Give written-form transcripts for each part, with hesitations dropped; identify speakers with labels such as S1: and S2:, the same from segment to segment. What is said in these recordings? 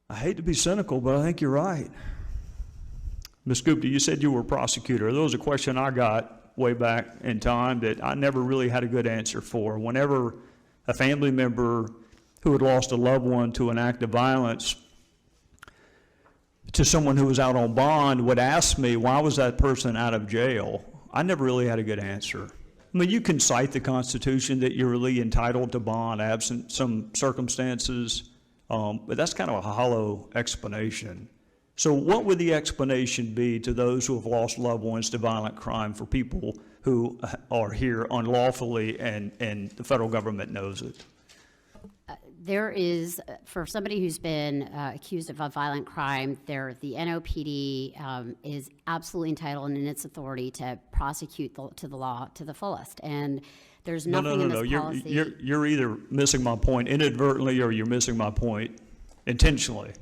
S1: I hate to be cynical, but I think you're right. Ms. Gupta, you said you were a prosecutor. There was a question I got way back in time that I never really had a good answer for. Whenever a family member who had lost a loved one to an act of violence, to someone who was out on bond, would ask me, why was that person out of jail? I never really had a good answer. I mean, you can cite the Constitution that you're really entitled to bond absent some circumstances, but that's kind of a hollow explanation. So what would the explanation be to those who have lost loved ones to violent crime for people who are here unlawfully and the federal government knows it?
S2: There is, for somebody who's been accused of a violent crime, the NOPD is absolutely entitled and in its authority to prosecute to the law to the fullest. And there's nothing in this policy.
S1: You're either missing my point inadvertently or you're missing my point intentionally.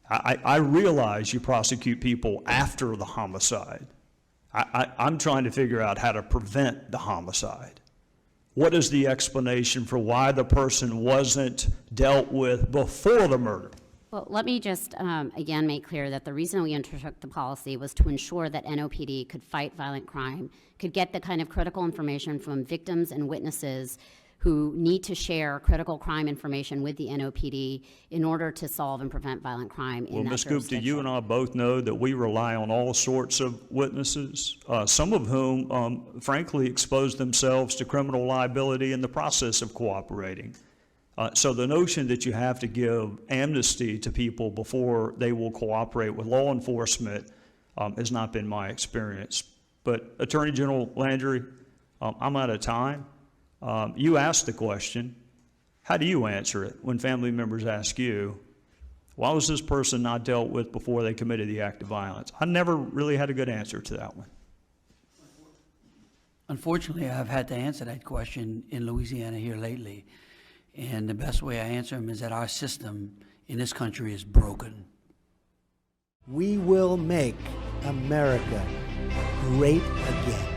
S1: I realize you prosecute people after the homicide. I'm trying to figure out how to prevent the homicide. What is the explanation for why the person wasn't dealt with before the murder?
S2: Well, let me just, again, make clear that the reason we undertook the policy was to ensure that NOPD could fight violent crime, could get the kind of critical information from victims and witnesses who need to share critical crime information with the NOPD in order to solve and prevent violent crime in that jurisdiction. Well, Ms. Gupta,
S1: you and I both know that we rely on all sorts of witnesses, some of whom, frankly, expose themselves to criminal liability in the process of cooperating. So the notion that you have to give amnesty to people before they will cooperate with law enforcement has not been my experience. But Attorney General Landry, I'm out of time. You asked the question, how do you answer it when family members ask you, why was this person not dealt with before they committed the act of violence? I never really had a good answer to that one.
S3: Unfortunately, I've had to answer that question in Louisiana here lately. And the best way I answer them is that our system in this country is broken.
S4: We will make America great again.